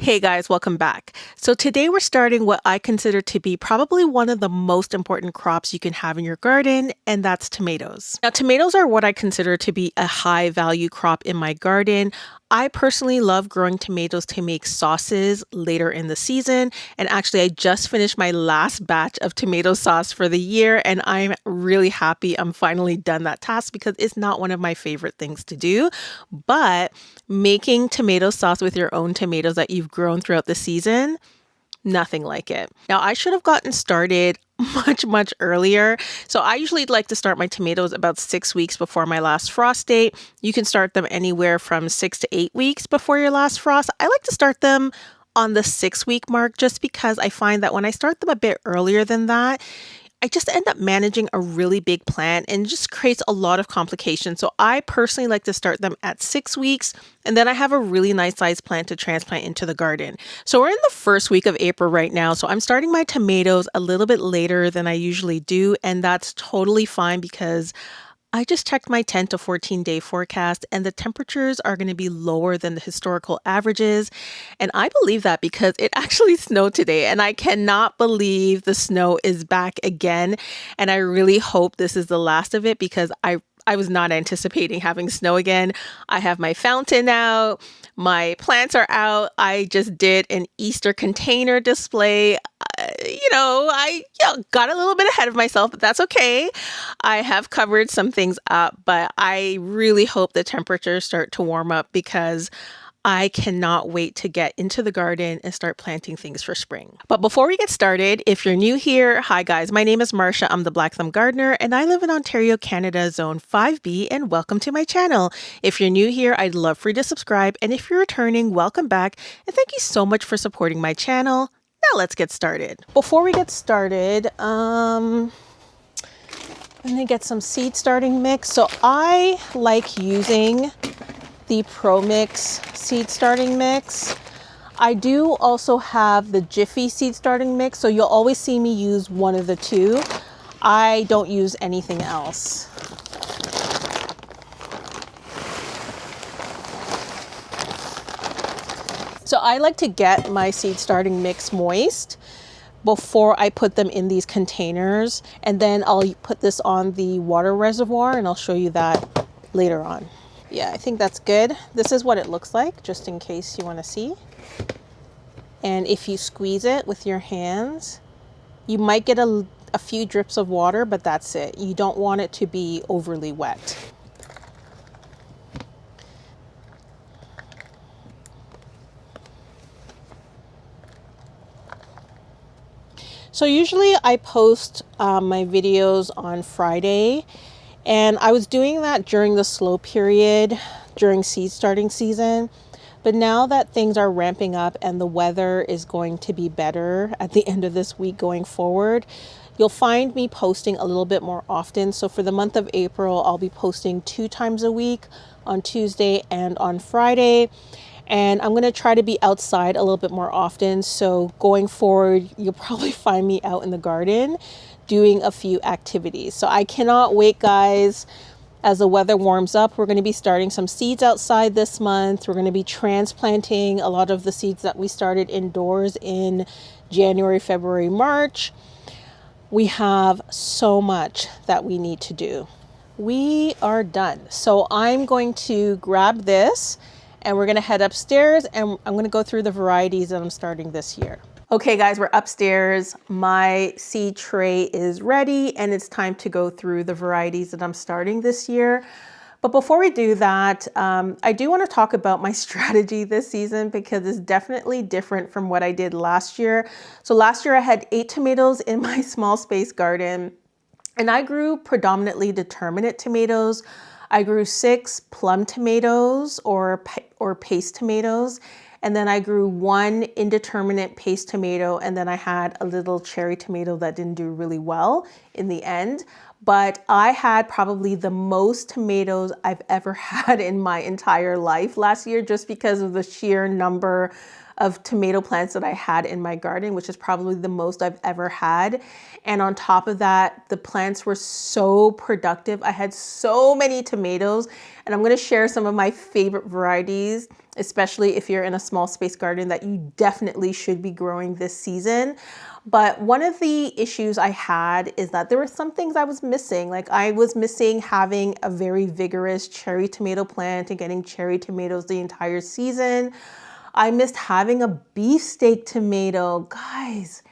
Hey guys, welcome back. So today we're starting what I consider to be probably one of the most important crops you can have in your garden, and that's tomatoes. Now, tomatoes are what I consider to be a high value crop in my garden. I personally love growing tomatoes to make sauces later in the season. And actually, I just finished my last batch of tomato sauce for the year, and I'm really happy I'm finally done that task because it's not one of my favorite things to do. But making tomato sauce with your own tomatoes that you've grown throughout the season, nothing like it. Now, I should have gotten started much earlier. So I usually like to start my tomatoes about 6 weeks before my last frost date. You can start them anywhere from 6 to 8 weeks before your last frost. I like to start them on the 6 week mark just because I find that when I start them a bit earlier than that, I just end up managing a really big plant and just creates a lot of complications. So I personally like to start them at 6 weeks, and then I have a really nice sized plant to transplant into the garden. So we're in the first week of April right now. So I'm starting my tomatoes a little bit later than I usually do, and that's totally fine because I just checked my 10 to 14-day forecast and the temperatures are going to be lower than the historical averages. And I believe that because it actually snowed today and I cannot believe the snow is back again. And I really hope this is the last of it because I was not anticipating having snow again. I have my fountain out. My plants are out. I just did an Easter container display. I got a little bit ahead of myself, but that's okay. I have covered some things up, but I really hope the temperatures start to warm up because I cannot wait to get into the garden and start planting things for spring. But before we get started, if you're new here, hi guys, my name is Marsha. I'm the Blackthumbgardener and I live in Ontario, Canada, Zone 5B, and welcome to my channel. If you're new here, I'd love for you to subscribe, and if you're returning, welcome back, and thank you so much for supporting my channel. Now let's get started. Before we get started, I'm gonna get some seed starting mix. So I like using the Pro Mix seed starting mix. I do also have the Jiffy seed starting mix, so you'll always see me use one of the two. I don't use anything else. So I like to get my seed starting mix moist before I put them in these containers, and then I'll put this on the water reservoir and I'll show you that later on. Yeah, I think that's good. This is what it looks like, just in case you want to see. And if you squeeze it with your hands, you might get a few drips of water, but that's it. You don't want it to be overly wet. So usually I post my videos on Friday, and I was doing that during the slow period during seed starting season. But now that things are ramping up and the weather is going to be better at the end of this week going forward, you'll find me posting a little bit more often. So for the month of April, I'll be posting 2 times a week on Tuesday and on Friday. And I'm going to try to be outside a little bit more often. So going forward, you'll probably find me out in the garden doing a few activities. So I cannot wait, guys. As the weather warms up, we're going to be starting some seeds outside this month. We're going to be transplanting a lot of the seeds that we started indoors in January, February, March. We have so much that we need to do. We are done. So I'm going to grab this and we're going to head upstairs and I'm going to go through the varieties that I'm starting this year. Okay guys, we're upstairs. My seed tray is ready and it's time to go through the varieties that I'm starting this year. But before we do that, I do want to talk about my strategy this season because it's definitely different from what I did last year. So last year I had 8 tomatoes in my small space garden and I grew predominantly Determinate tomatoes. I grew 6 plum tomatoes or paste tomatoes. And then I grew 1 indeterminate paste tomato. And then I had a little cherry tomato that didn't do really well in the end. But I had probably the most tomatoes I've ever had in my entire life last year, just because of the sheer number of tomato plants that I had in my garden, which is probably the most I've ever had. And on top of that, the plants were so productive. I had so many tomatoes, and I'm going to share some of my favorite varieties, especially if you're in a small space garden, that you definitely should be growing this season. But one of the issues I had is that there were some things I was missing. Like I was missing having a very vigorous cherry tomato plant and getting cherry tomatoes the entire season. I missed having a beefsteak tomato. Guys,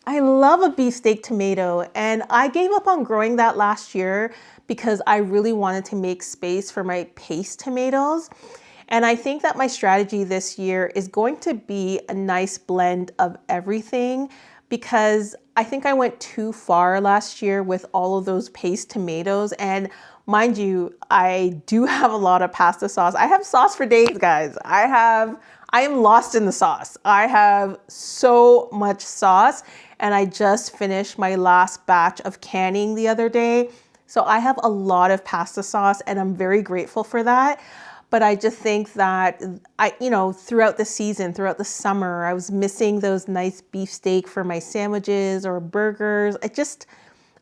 I love a beefsteak tomato, and I gave up on growing that last year because I really wanted to make space for my paste tomatoes. And I think that my strategy this year is going to be a nice blend of everything, because I think I went too far last year with all of those paste tomatoes. And mind you, I do have a lot of pasta sauce. I have sauce for days, guys. I am lost in the sauce. I have so much sauce, and I just finished my last batch of canning the other day. So I have a lot of pasta sauce, and I'm very grateful for that. But I just think that throughout the season, throughout the summer, I was missing those nice beefsteak for my sandwiches or burgers.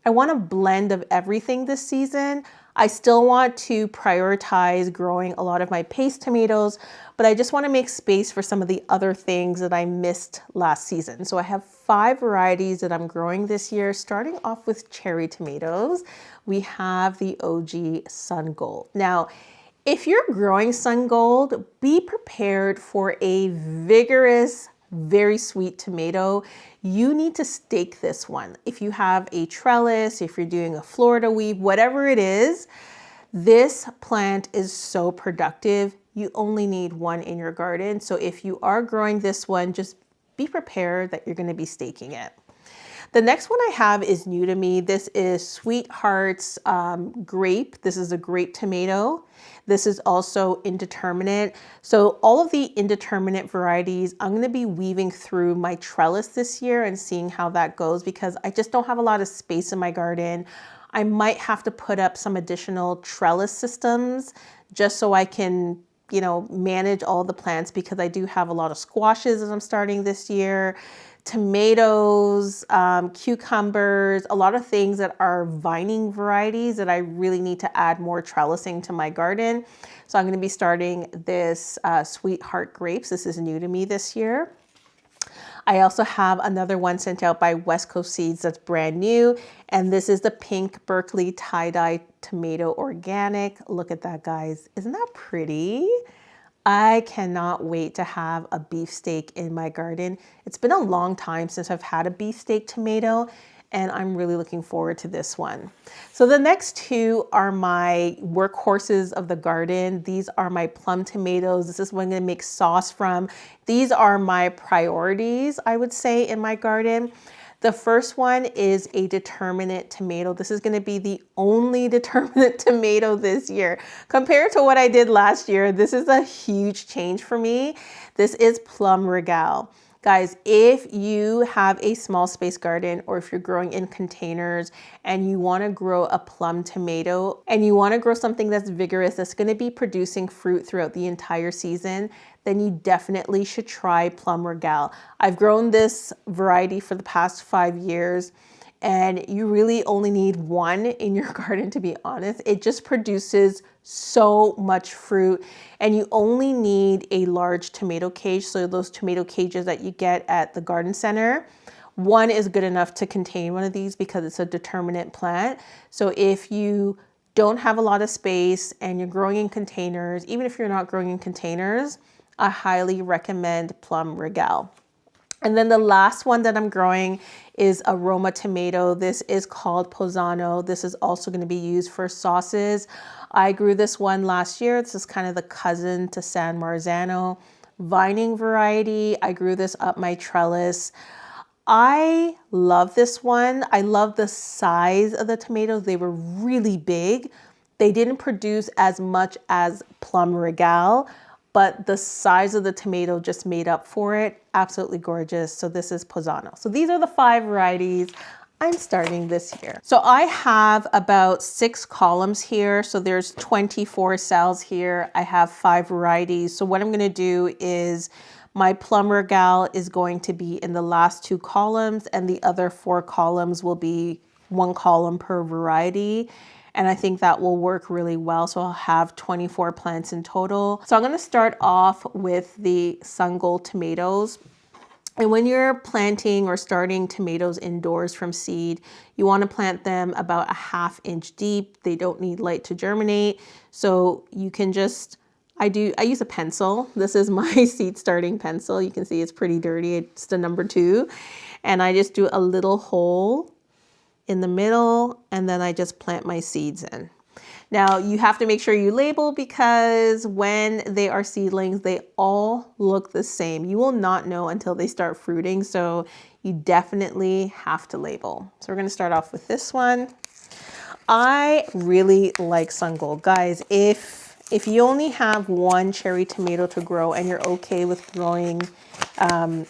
I want a blend of everything this season. I still want to prioritize growing a lot of my paste tomatoes, but I just want to make space for some of the other things that I missed last season. So I have 5 varieties that I'm growing this year, starting off with cherry tomatoes. We have the OG Sun Gold. Now, if you're growing Sun Gold, be prepared for a vigorous, very sweet tomato. You need to stake this one. If you have a trellis, if you're doing a Florida weave, whatever it is, this plant is so productive. You only need one in your garden. So if you are growing this one, just be prepared that you're going to be staking it. The next one I have is new to me. This is Sweetheart's grape. This is a grape tomato. This is also indeterminate. So all of the indeterminate varieties, I'm going to be weaving through my trellis this year and seeing how that goes, because I just don't have a lot of space in my garden. I might have to put up some additional trellis systems just so I can, manage all the plants, because I do have a lot of squashes as I'm starting this year, tomatoes, cucumbers, a lot of things that are vining varieties that I really need to add more trellising to my garden. So I'm going to be starting this Sweetheart grapes. This is new to me this year. I also have another one sent out by West Coast Seeds that's brand new, and this is the Pink Berkeley Tie-Dye Tomato Organic. Look at that, guys. Isn't that pretty? I cannot wait to have a beefsteak in my garden. It's been a long time since I've had a beefsteak tomato, and I'm really looking forward to this one. So the next 2 are my workhorses of the garden. These are my plum tomatoes. This is what I'm going to make sauce from. These are my priorities, I would say, in my garden. The first one is a Determinate tomato. This is going to be the only Determinate tomato this year. Compared to what I did last year, this is a huge change for me. This is Plum Regal. Guys, if you have a small space garden, or if you're growing in containers and you want to grow a plum tomato and you want to grow something that's vigorous, that's going to be producing fruit throughout the entire season, then you definitely should try Plum Regal. I've grown this variety for the past 5 years, and you really only need one in your garden, to be honest. It just produces so much fruit, and you only need a large tomato cage. So those tomato cages that you get at the garden center, one is good enough to contain one of these because it's a determinate plant. So if you don't have a lot of space and you're growing in containers, even if you're not growing in containers, I highly recommend Plum Regal. And then the last one that I'm growing is Aroma Tomato. This is called Posano. This is also going to be used for sauces. I grew this one last year. This is kind of the cousin to San Marzano. Vining variety. I grew this up my trellis. I love this one. I love the size of the tomatoes. They were really big. They didn't produce as much as Plum Regal, but the size of the tomato just made up for it. Absolutely gorgeous. So this is Posano. So these are the 5 varieties I'm starting this year. So I have about 6 columns here. So there's 24 cells here. I have 5 varieties. So what I'm going to do is My plumber gal is going to be in the last 2 columns, and the other 4 columns will be 1 column per variety. And I think that will work really well. So I'll have 24 plants in total. So I'm going to start off with the sun gold tomatoes. And when you're planting or starting tomatoes indoors from seed, you want to plant them about a 1/2 inch deep. They don't need light to germinate. So you can just, I use a pencil. This is my seed starting pencil. You can see it's pretty dirty. It's the number 2. And I just do a little hole in the middle, and then I just plant my seeds in. Now you have to make sure you label, because when they are seedlings, they all look the same. You will not know until they start fruiting. So you definitely have to label. So we're going to start off with this one. I really like sun gold, guys. If you only have 1 cherry tomato to grow and you're okay with growing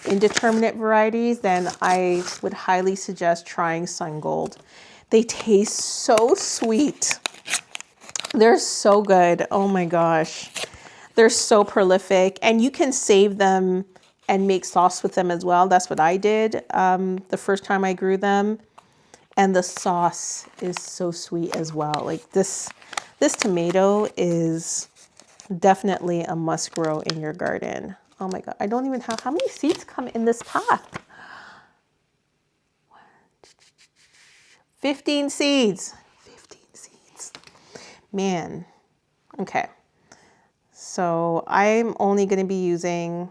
indeterminate varieties, then I would highly suggest trying sun gold. They taste so sweet. They're so good. Oh my gosh. They're so prolific, and you can save them and make sauce with them as well. That's what I did the first time I grew them. And the sauce is so sweet as well. Like this tomato is definitely a must grow in your garden. Oh my God. I don't even have, how many seeds come in this pack? 15 seeds. 15 seeds. Man. Okay. So I'm only going to be using,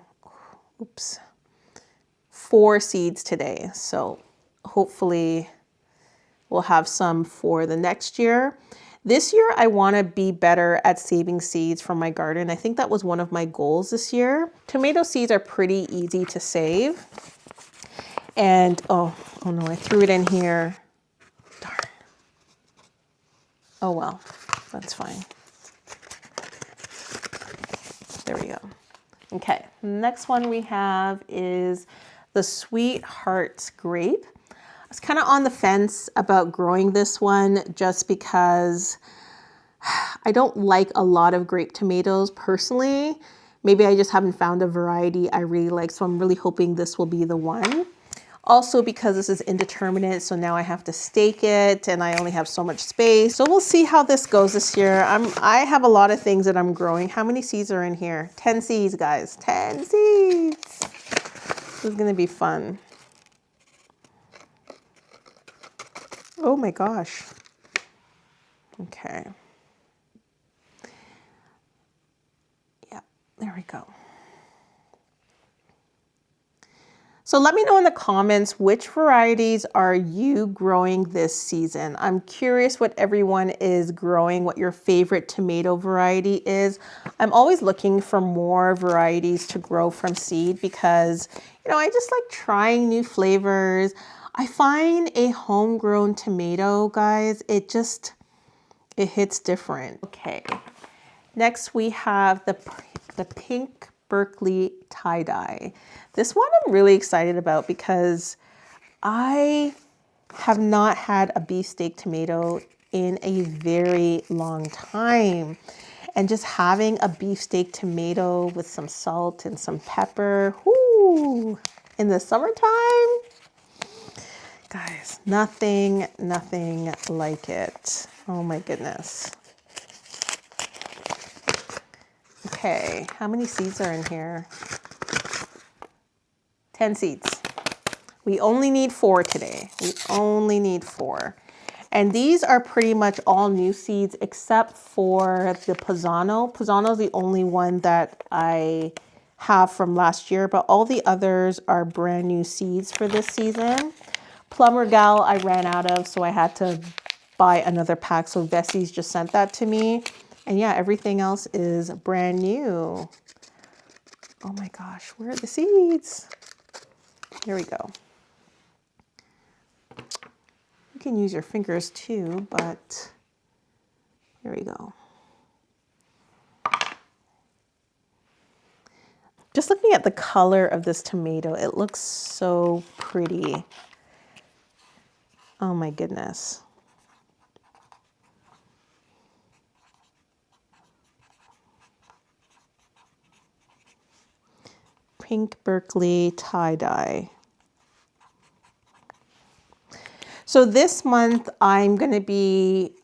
4 seeds today. So hopefully we'll have some for the next year. This year, I want to be better at saving seeds from my garden. I think that was one of my goals this year. Tomato seeds are pretty easy to save. And, oh no, I threw it in here. Darn. Oh well, that's fine. There we go. Okay, next one we have is the Sweethearts grape. I was kind of on the fence about growing this one just because I don't like a lot of grape tomatoes personally. Maybe I just haven't found a variety I really like, so I'm really hoping this will be the one. Also because this is indeterminate, so now I have to stake it and I only have so much space. So we'll see how this goes this year. I have a lot of things that I'm growing. How many seeds are in here? 10 seeds, guys. 10 seeds. This is gonna be fun. Oh my gosh. Okay. Yeah, there we go. So let me know in the comments, which varieties are you growing this season? I'm curious what everyone is growing, what your favorite tomato variety is. I'm always looking for more varieties to grow from seed because, you know, I just like trying new flavors. I find a homegrown tomato, guys, it hits different. Okay, next we have the pink Berkeley tie-dye. This one I'm really excited about because I have not had a beefsteak tomato in a very long time. And just having a beefsteak tomato with some salt and some pepper, whoo, in the summertime, guys, nothing like it. Oh my goodness. Okay, how many seeds are in here? 10 seeds. We only need 4 today. We only need 4. And these are pretty much all new seeds except for the Pisano. Pisano is the only one that I have from last year, but all the others are brand new seeds for this season. Plumber Gal I ran out of, so I had to buy another pack. So Vessie's just sent that to me. And yeah, everything else is brand new. Oh my gosh, where are the seeds? Here we go. You can use your fingers too, but here we go. Just looking at the color of this tomato, it looks so pretty. Oh my goodness. Pink Berkeley tie-dye. So this month I'm going to be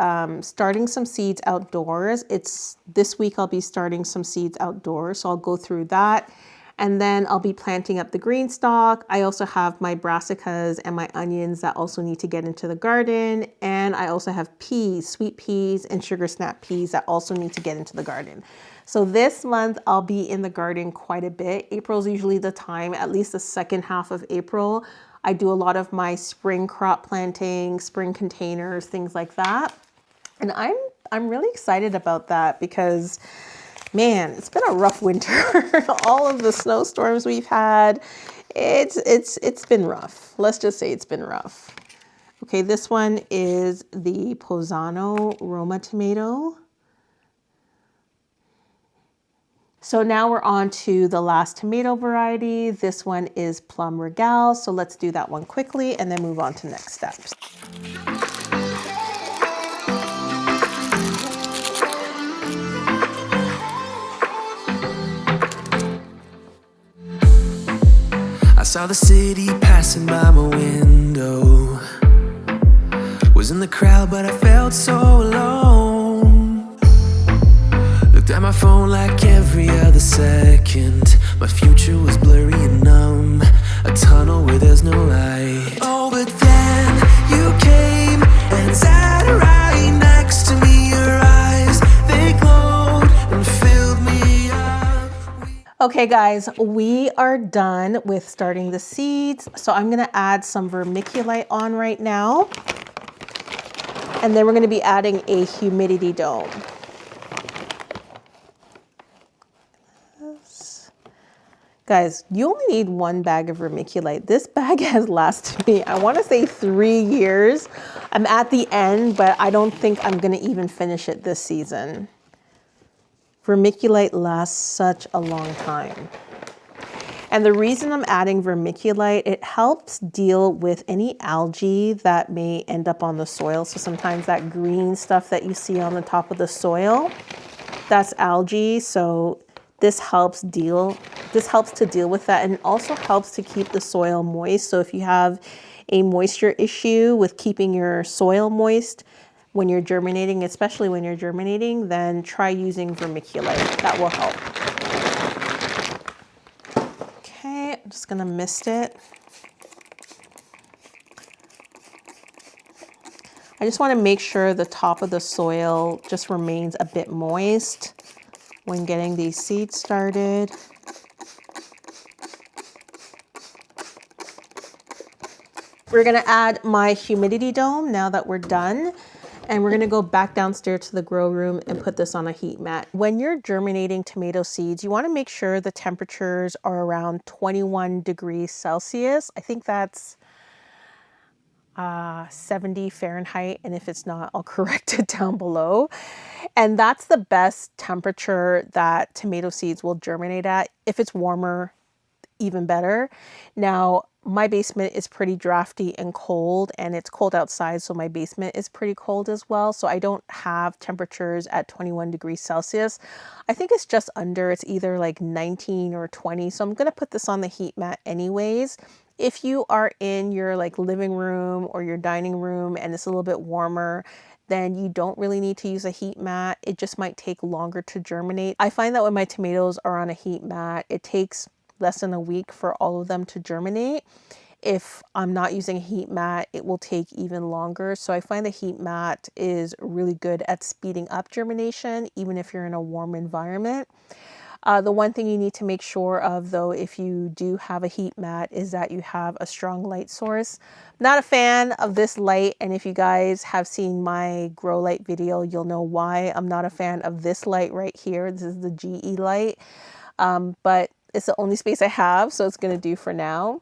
starting some seeds outdoors. This week I'll be starting some seeds outdoors. So I'll go through that. And then I'll be planting up the green stalk. I also have my brassicas and my onions that also need to get into the garden. And I also have peas, sweet peas and sugar snap peas that also need to get into the garden. So this month I'll be in the garden quite a bit. April's usually the time, at least the second half of April. I do a lot of my spring crop planting, spring containers, things like that. And I'm really excited about that because, man, it's been a rough winter. All of the snowstorms we've had, it's been rough. Let's just say it's been rough. Okay, this one is the Posano Roma tomato. So now we're on to the last tomato variety. This one is Plum Regal. So let's do that one quickly and then move on to next steps. I saw the city passing by my window. Was in the crowd, but I felt so alone. Looked at my phone like every other second. My future was blurry and numb, a tunnel where there's no light. Oh, but then you came and sat right next to me. Your eyes, they glowed and filled me up. Okay guys, we are done with starting the seeds. So I'm gonna add some vermiculite on right now. And then we're gonna be adding a humidity dome. Guys, you only need one bag of vermiculite. This bag has lasted me, I wanna say 3 years. I'm at the end, but I don't think I'm gonna even finish it this season. Vermiculite lasts such a long time. And the reason I'm adding vermiculite, it helps deal with any algae that may end up on the soil. So sometimes that green stuff that you see on the top of the soil, that's algae. So this helps to deal with that, and it also helps to keep the soil moist. So if you have a moisture issue with keeping your soil moist when you're germinating, especially when you're germinating, then try using vermiculite. That will help. Okay, I'm just gonna mist it. I just wanna make sure the top of the soil just remains a bit moist when getting these seeds started. We're gonna add my humidity dome now that we're done. And we're gonna go back downstairs to the grow room and put this on a heat mat. When you're germinating tomato seeds, you wanna make sure the temperatures are around 21 degrees Celsius. I think that's 70 Fahrenheit, and if it's not, I'll correct it down below. And that's the best temperature that tomato seeds will germinate at. If it's warmer, even better. Now, my basement is pretty drafty and cold, and it's cold outside, so my basement is pretty cold as well. So I don't have temperatures at 21 degrees Celsius. I think it's just under, it's either like 19 or 20. So I'm gonna put this on the heat mat anyways. If you are in your like living room or your dining room and it's a little bit warmer, then you don't really need to use a heat mat. It just might take longer to germinate. I find that when my tomatoes are on a heat mat, it takes less than a week for all of them to germinate. If I'm not using a heat mat, it will take even longer. So I find the heat mat is really good at speeding up germination, even if you're in a warm environment. The one thing you need to make sure of, though, if you do have a heat mat, is that you have a strong light source. Not a fan of this light, and if you guys have seen my grow light video, you'll know why I'm not a fan of this light right here. This is the GE light, but it's the only space I have, so it's going to do for now.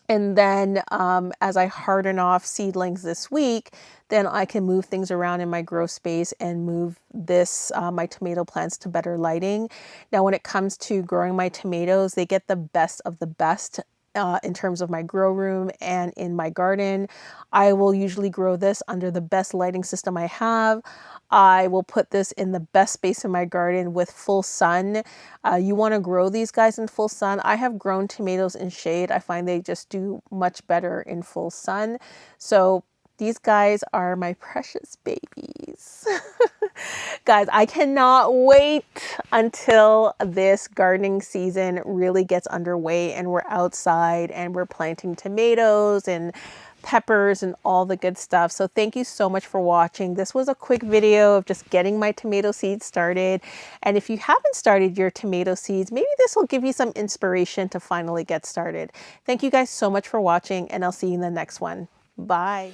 And then as I harden off seedlings this week, then I can move things around in my grow space and move this, my tomato plants, to better lighting. Now, when it comes to growing my tomatoes, they get the best of the best in terms of my grow room and in my garden. I will usually grow this under the best lighting system I have. I will put this in the best space in my garden with full sun. You want to grow these guys in full sun. I have grown tomatoes in shade. I find they just do much better in full sun. So these guys are my precious babies. Guys, I cannot wait until this gardening season really gets underway and we're outside and we're planting tomatoes and peppers and all the good stuff. So thank you so much for watching. This was a quick video of just getting my tomato seeds started. And if you haven't started your tomato seeds, maybe this will give you some inspiration to finally get started. Thank you guys so much for watching, and I'll see you in the next one. Bye.